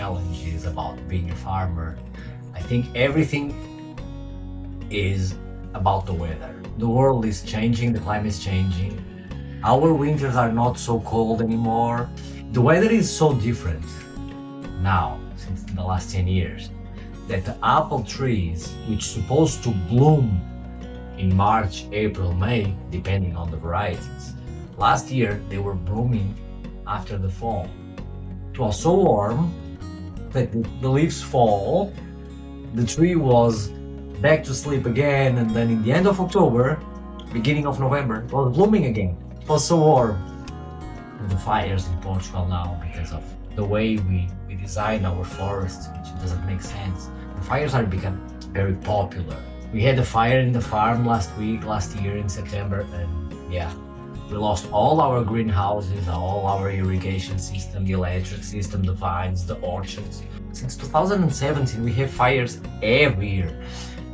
challenges about being a farmer. I think everything is about the weather. The world is changing, the climate is changing. Our winters are not so cold anymore. The weather is so different now, since the last 10 years, that the apple trees, which supposed to bloom in March, April, May, depending on the varieties, last year they were blooming after the fall. It was so warm that the leaves fall, the tree was back to sleep again, and then in the end of October, beginning of November, it was blooming again. It was so warm. And the fires in Portugal now, because of the way we design our forests, which doesn't make sense. The fires are become very popular. We had a fire in the farm last year in September, and yeah, we lost all our greenhouses, all our irrigation system, the electric system, the vines, the orchards. Since 2017, we have fires every year.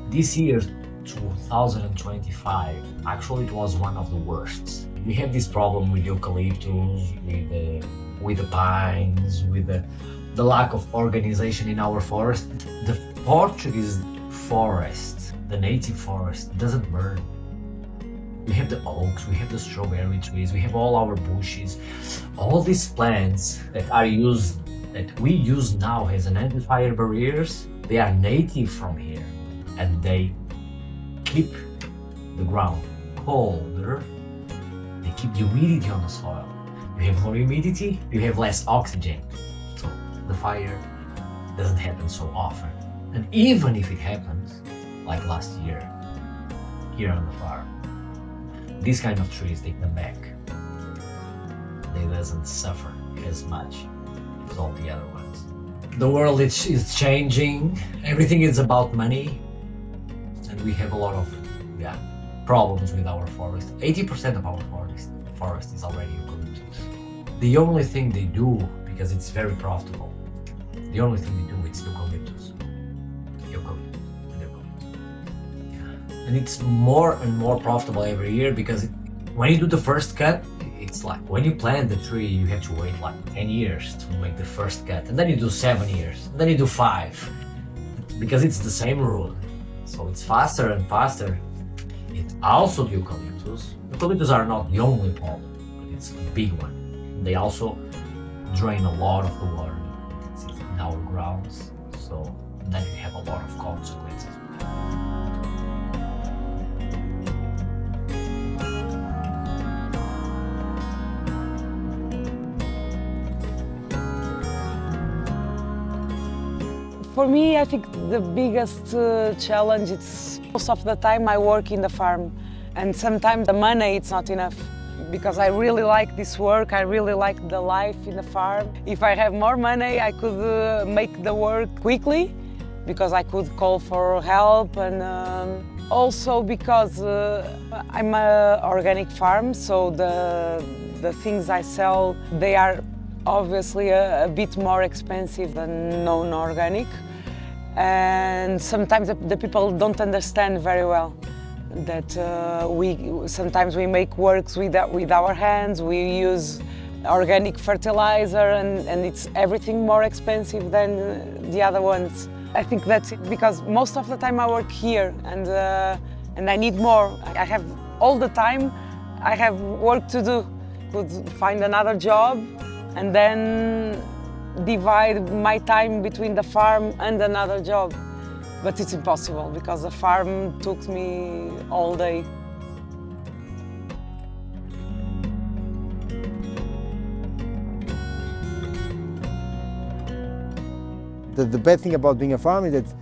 This year, 2025, actually it was one of the worst. We have this problem with eucalyptus, with the pines, with the lack of organization in our forest. The Portuguese forest, the native forest, doesn't burn. We have the oaks, we have the strawberry trees, we have all our bushes, all these plants that we use now as an anti-fire barriers. They are native from here, and they keep the ground colder. They keep the humidity on the soil. You have more humidity, you have less oxygen, so the fire doesn't happen so often. And even if it happens, like last year, here on the farm, these kind of trees, they come back. They doesn't suffer as much as all the other ones. The world is changing. Everything is about money, and we have a lot of problems with our forest. 80% of our forest is already eucalyptus. The only thing they do, because it's very profitable, the only thing they do is eucalyptus. And it's more and more profitable every year, because when you do the first cut, it's like when you plant the tree, you have to wait like 10 years to make the first cut, and then you do 7 years, and then you do 5, because it's the same rule. So it's faster and faster. It's also the eucalyptus. Eucalyptus are not the only problem, but it's a big one. They also drain a lot of the water that's in our grounds, so then you have a lot of consequences. For me, I think the biggest challenge is most of the time I work in the farm, and sometimes the money it's not enough, because I really like this work, I really like the life in the farm. If I have more money, I could make the work quickly, because I could call for help, and also because I'm an organic farm, so the things I sell, they are obviously a bit more expensive than non-organic, and sometimes the people don't understand very well that sometimes we make works with our hands, we use organic fertilizer, and it's everything more expensive than the other ones. I think that's it, because most of the time I work here, and I need more. I have all the time, I have work to do. Could find another job and then divide my time between the farm and another job. But it's impossible, because the farm took me all day. The bad thing about being a farmer is that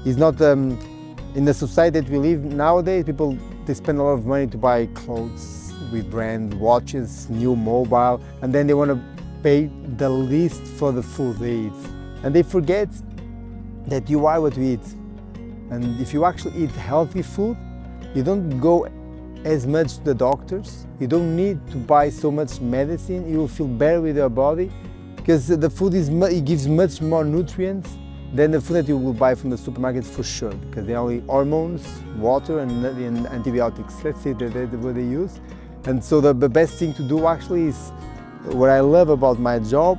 it's not, in the society that we live nowadays, people, they spend a lot of money to buy clothes with brand watches, new mobile, and then they want to pay the least for the food they eat. And they forget that you are what we eat. And if you actually eat healthy food, you don't go as much to the doctors, you don't need to buy so much medicine, you will feel better with your body, because the food it gives much more nutrients than the food that you will buy from the supermarkets, for sure, because they only hormones, water and antibiotics. Let's say that's what they use. And so the best thing to do actually is, what I love about my job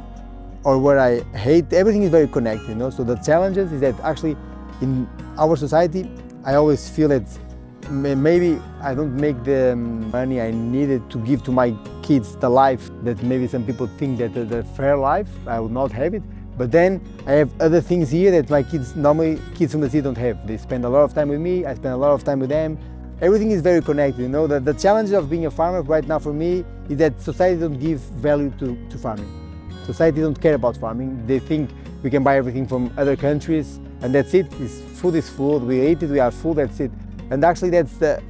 or what I hate, everything is very connected, you know. So the challenges is that actually in our society, I always feel that maybe I don't make the money I needed to give to my kids the life that maybe some people think that the fair life, I will not have it. But then I have other things here that my kids, normally kids from the city don't have. They spend a lot of time with me, I spend a lot of time with them. Everything is very connected, you know. The challenge of being a farmer right now for me is that society don't give value to farming. Society don't care about farming. They think we can buy everything from other countries and that's it. Food is food, we eat it, we are full, that's it. And actually that's the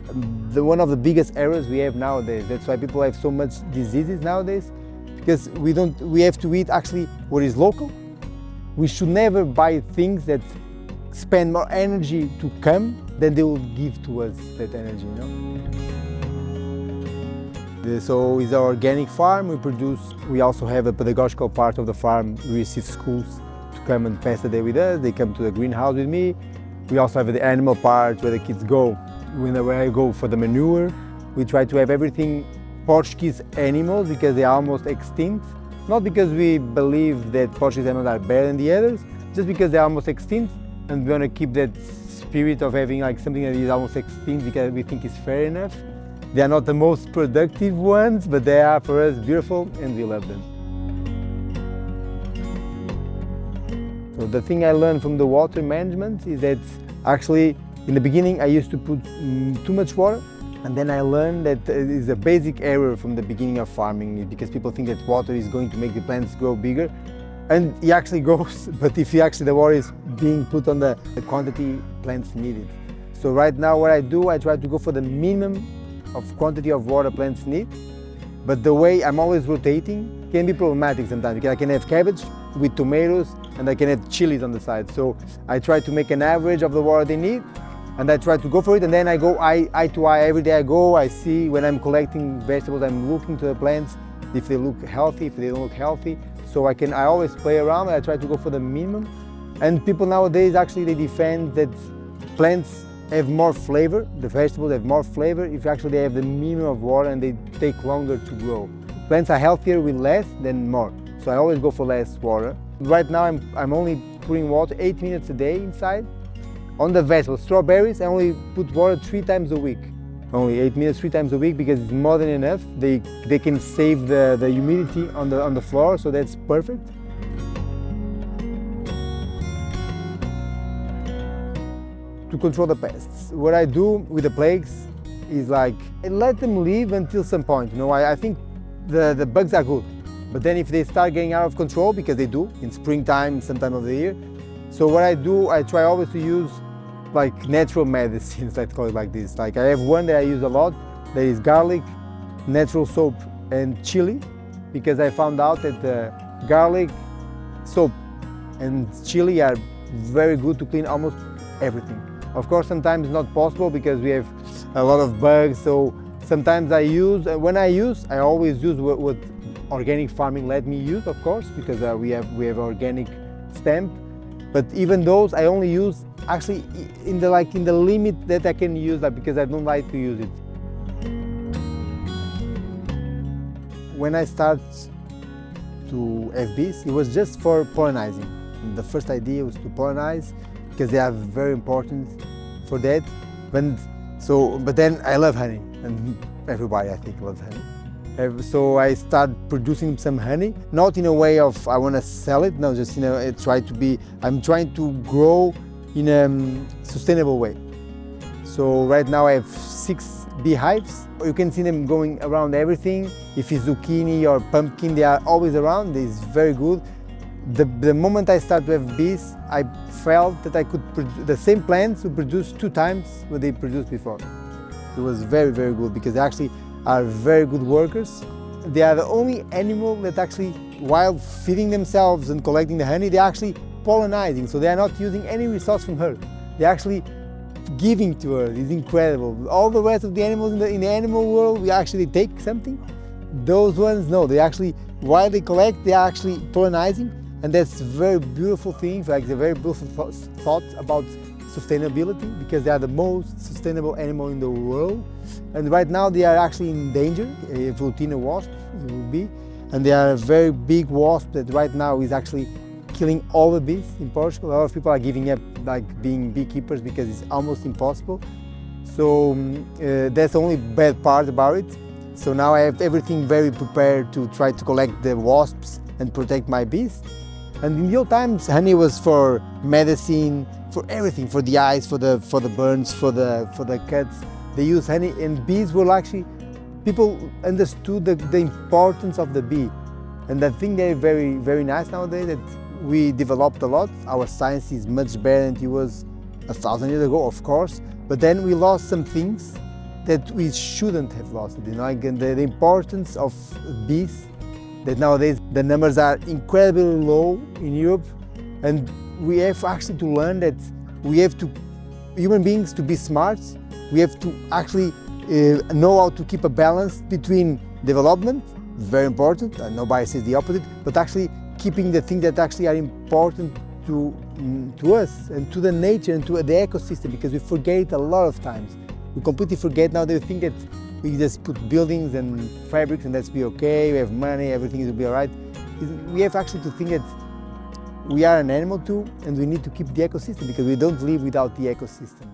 one of the biggest errors we have nowadays. That's why people have so much diseases nowadays, because we have to eat actually what is local. We should never buy things that spend more energy to come than they will give to us that energy, you know. So it's our organic farm. We also have a pedagogical part of the farm. We receive schools to come and pass the day with us. They come to the greenhouse with me. We also have the animal part where the kids go. Whenever I go for the manure, we try to have everything Portuguese animals because they are almost extinct. Not because we believe that Portuguese animals are better than the others, just because they are almost extinct and we want to keep that spirit of having like something that is almost extinct because we think it's fair enough. They are not the most productive ones, but they are for us beautiful and we love them. So the thing I learned from the water management is that actually in the beginning I used to put too much water, and then I learned that it is a basic error from the beginning of farming because people think that water is going to make the plants grow bigger, and it actually goes, but if the water is being put on the quantity plants need it. So right now what I do, I try to go for the minimum of quantity of water plants need, but the way I'm always rotating can be problematic sometimes because I can have cabbage with tomatoes and I can have chilies on the side. So I try to make an average of the water they need and I try to go for it, and then I go eye to eye. Every day I go, I see when I'm collecting vegetables, I'm looking to the plants, if they look healthy, if they don't look healthy. So I always play around and I try to go for the minimum. And people nowadays actually they defend that plants have more flavor, the vegetables have more flavor if actually they have the minimum of water and they take longer to grow. Plants are healthier with less than more, so I always go for less water. Right now I'm only putting water 8 minutes a day inside. On the vegetables, strawberries, I only put water 3 times a week. Only 8 minutes 3 times a week because it's more than enough. They can save the humidity on the floor, so that's perfect. To control the pests, what I do with the plagues is like I let them live until some point. You know, I think the bugs are good, but then if they start getting out of control, because they do in springtime, some time of the year. So what I do, I try always to use like natural medicines, let's call it like this. Like I have one that I use a lot, that is garlic, natural soap and chili, because I found out that the garlic, soap and chili are very good to clean almost everything. Of course, sometimes it's not possible because we have a lot of bugs, so sometimes when I use, I always use what organic farming let me use, of course, because we have organic stamp. But even those I only use actually in the limit that I can use that, because I don't like to use it. When I start to have bees, it was just for pollinizing. The first idea was to pollinize because they are very important for that. But then I love honey, and everybody I think loves honey. So I start producing some honey, not in a way of I want to sell it, no, just I'm trying to grow in a sustainable way. So right now I have 6 beehives. You can see them going around everything. If it's zucchini or pumpkin, they are always around. It's very good. The moment I start to have bees, I felt that I could the same plants would produce 2 times what they produced before. It was very, very good because they actually are very good workers. They are the only animal that actually, while feeding themselves and collecting the honey, they're actually pollinizing. So they are not using any resource from her. They're actually giving to her. It's incredible. All the rest of the animals in the animal world, we actually take something. Those ones, no, they actually, while they collect, they are actually pollinizing. And that's a very beautiful thing, like a very beautiful thought about sustainability, because they are the most sustainable animal in the world. And right now they are actually in danger. If Lutina wasp, it will be. and they are a very big wasp that right now is actually killing all the bees in Portugal. A lot of people are giving up like being beekeepers because it's almost impossible. So that's the only bad part about it. So now I have everything very prepared to try to collect the wasps and protect my bees. And in the old times, honey was for medicine, for everything, for the eyes, for the burns, for the cuts. They used honey, and bees were actually, people understood the importance of the bee. And I think they're very, very nice nowadays that we developed a lot. Our science is much better than it was 1,000 years ago, of course. But then we lost some things that we shouldn't have lost. You know, again, the importance of bees, that nowadays the numbers are incredibly low in Europe, and we have actually to learn that we have to, human beings, to be smart, we have to actually know how to keep a balance between development, very important, and nobody says the opposite, but actually keeping the things that actually are important to us and to the nature and to the ecosystem, because we forget it a lot of times. We completely forget now that we think that we just put buildings and fabrics and that's be okay, we have money, everything will be all right. We have actually to think that we are an animal too, and we need to keep the ecosystem because we don't live without the ecosystem.